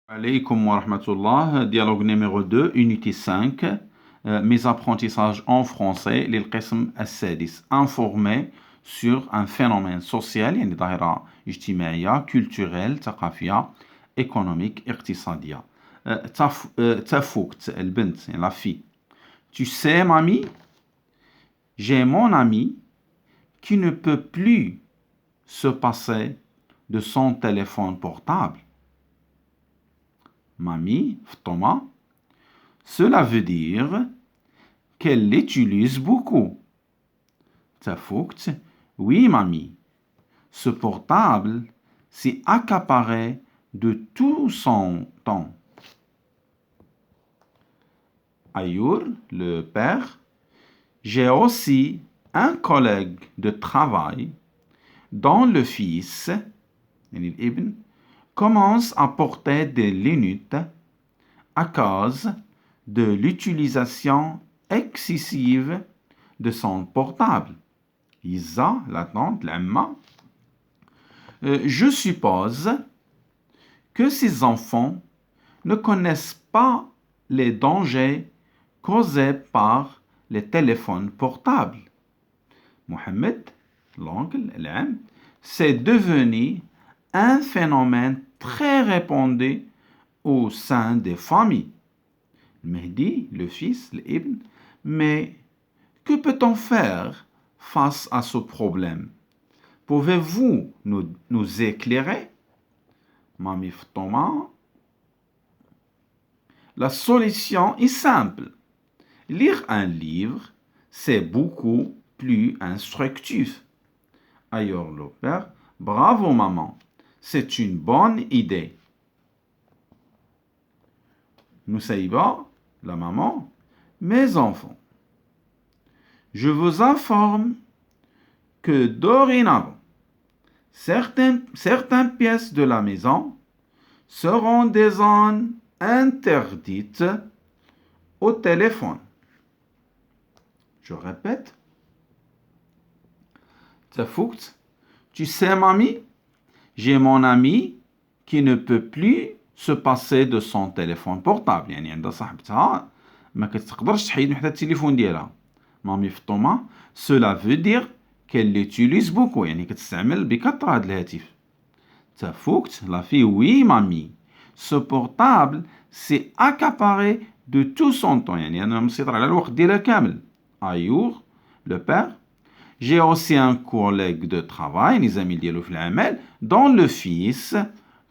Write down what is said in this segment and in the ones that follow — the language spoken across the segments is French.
Alaykoum wa rahmatullah, dialogue numéro 2, unité 5, mes apprentissages en français, للقسم السادس, informer sur un phénomène social, يعني ظاهرة اجتماعية, culturelle, ثقافية, économique, اقتصادية. تفوقت, البنت, la fille. Tu sais, mamie, j'ai mon ami qui ne peut plus se passer de son téléphone portable. Mamie, Thomas, cela veut dire qu'elle l'utilise beaucoup. Tafoukt, oui, mamie. Ce portable s'est accaparé de tout son temps. Ayour, le père, j'ai aussi un collègue de travail dont le fils, l'ibn, commence à porter des lunettes à cause de l'utilisation excessive de son portable. Isa, la tante, l'amma. Je suppose que ces enfants ne connaissent pas les dangers causés par les téléphones portables. Mohamed, l'oncle, l'âme, c'est devenu un phénomène très répandu au sein des familles. Mehdi, le fils, l'ibn, mais que peut-on faire face à ce problème? Pouvez-vous nous éclairer? Mami Thomas. La solution est simple. Lire un livre, c'est beaucoup plus instructif. Ailleurs le père, bravo maman, c'est une bonne idée. Nusaïba, la maman, mes enfants, je vous informe que dorénavant, certaines pièces de la maison seront des zones interdites au téléphone. Je répète. Tafoukt, tu sais, mamie, j'ai mon ami qui ne peut plus se passer de son téléphone portable. يعني عندها صاحبتها ما كتقدرش تحيد من حتى التليفون ديالها. مامي فطومة, cela veut dire qu'elle l'utilise beaucoup. يعني كتستعمل بكثرة هذا الهاتف. تفوقت, la fille, oui, mamie. Ce portable s'est accaparé de tout son temps. يعني أنا مسيطر على الوقت ديالها كامل. أيور, le père, j'ai aussi un collègue de travail, les amis ديالو في العمل, dont le fils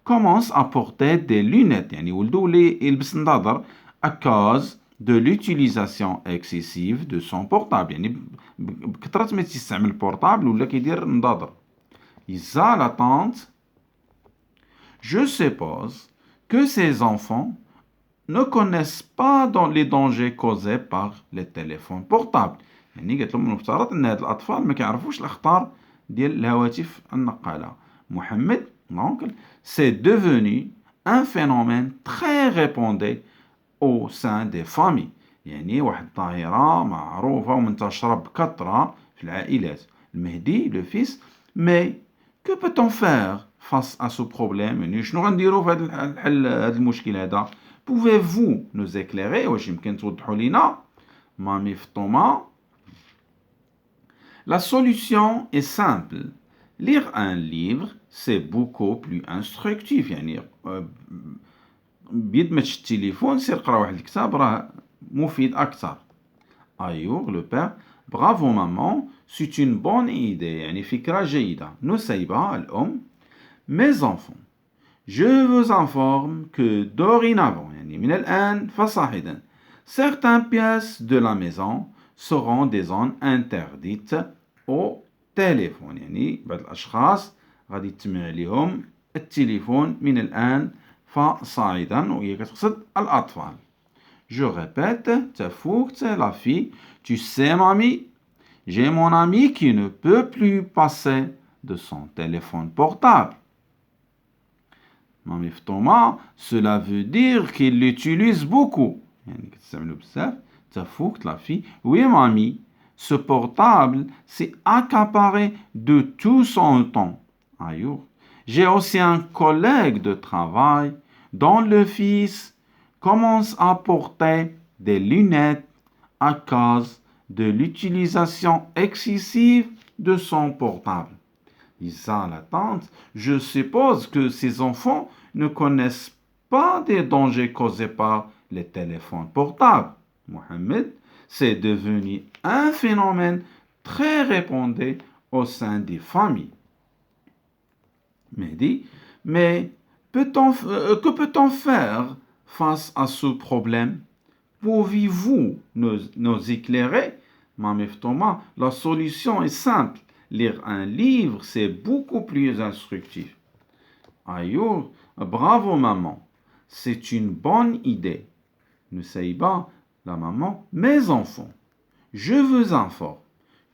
commence à porter des lunettes. يعني ولدو اللي يلبس نظاظر à cause de l'utilisation excessive de son portable. يعني بكثرة ما تستعمل البورتابل ولا كيدير نظاظر. إذا la tante, je suppose que ces enfants ne connaissent pas les dangers causés par les téléphones portables. يعني قالت لهم المفترض ان هاد الاطفال ما كيعرفوش الاخطار ديال الهواتف النقاله. محمد, l'oncle, c'est devenu un phénomène très répandu au sein des familles. يعني واحد الظاهره معروفه ومنتشره بكثره في العائلات. المهدي, le fils, mais que peut-on faire face à ce problème? يعني شنو غنديروا في هذا الحل هذا المشكل هذا? Pouvez-vous nous éclairer? واش يمكن توضحوا لينا؟ مامي فطومه. La solution est simple. Lire un livre, c'est beaucoup plus instructif. يعني بيد ما تشد التليفون سير قرا واحد الكتاب راه مفيد أكثر. أيوه, le père, bravo maman, c'est une bonne idée. يعني فكرة جيدة. نسيبة, الأم, mes enfants, je vous informe que dorénavant, يعني من الآن فصاعدا, certaines pièces de la maison seront des zones interdites au téléphone. يعني بعض الأشخاص غادي يتمنع عليهم التليفون من الآن فصاعدا, وهي كتقصد الأطفال. Je répète, تفوقت, la fille, tu sais mamie, j'ai mon ami qui ne peut plus passer de son téléphone portable. Mamie Thomas, cela veut dire qu'il l'utilise beaucoup. يعني كتستعملو بزاف. تفوقت, la fille, oui mamie, ce portable s'est accaparé de tout son temps. Ayour. J'ai aussi un collègue de travail dont le fils commence à porter des lunettes à cause de l'utilisation excessive de son portable. Isa, la tante, je suppose que ces enfants ne connaissent pas des dangers causés par les téléphones portables. Mohamed, c'est devenu un phénomène très répandu au sein des familles. Mehdi, mais que peut-on faire face à ce problème? Pouvez-vous nous éclairer? Mamif Thomas, la solution est simple. Lire un livre, c'est beaucoup plus instructif. Ayour, bravo maman, c'est une bonne idée. Nusseïba, la maman, mes enfants, je vous informe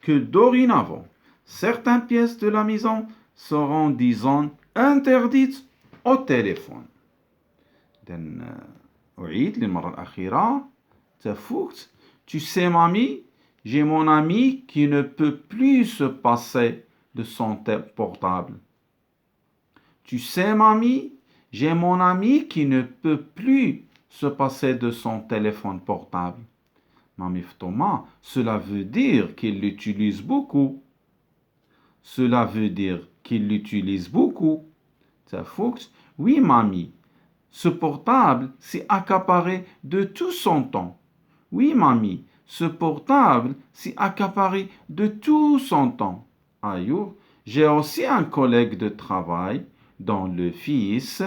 que dorénavant, certaines pièces de la maison seront, disons, interdites au téléphone. أعيد للمرة الأخيرة. Tu sais, mamie, j'ai mon ami qui ne peut plus se passer de son portable. Tu sais, mamie, j'ai mon ami qui ne peut plus se passer de son téléphone portable. Mamie Thomas, cela veut dire qu'il l'utilise beaucoup. Cela veut dire qu'il l'utilise beaucoup. Oui, mamie, ce portable s'est accaparé de tout son temps. Oui, mamie, ce portable s'est accaparé de tout son temps. Ayour, j'ai aussi un collègue de travail dont le fils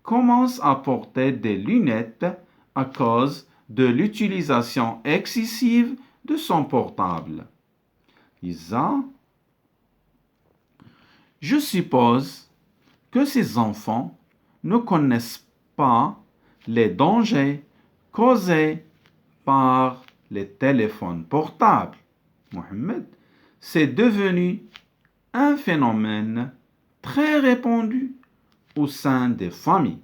commence à porter des lunettes à cause de l'utilisation excessive de son portable. Isa, je suppose que ces enfants ne connaissent pas les dangers causés par les téléphones portables. Mohamed, c'est devenu un phénomène très répandu au sein des familles.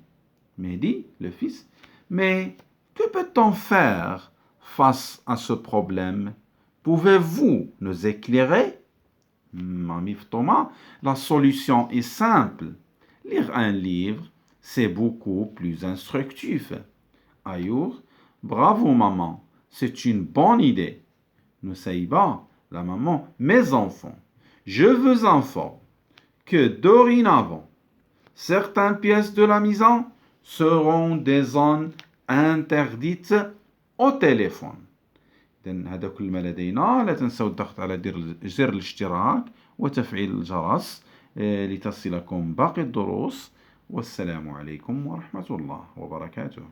Mehdi, le fils, mais que peut-on faire face à ce problème? Pouvez-vous nous éclairer? Mamif Thomas, la solution est simple. Lire un livre, c'est beaucoup plus instructif. Ayour, bravo maman, c'est une bonne idée. Nusseïba, la maman, mes enfants, je vous informe que dorénavant, certaines pièces de la maison seront des zones interdites au téléphone. إذن هذا كل ما لدينا. لا تنسوا الضغط على زر الاشتراك وتفعيل الجرس لتصلكم باقي الدروس. والسلام عليكم ورحمة الله وبركاته.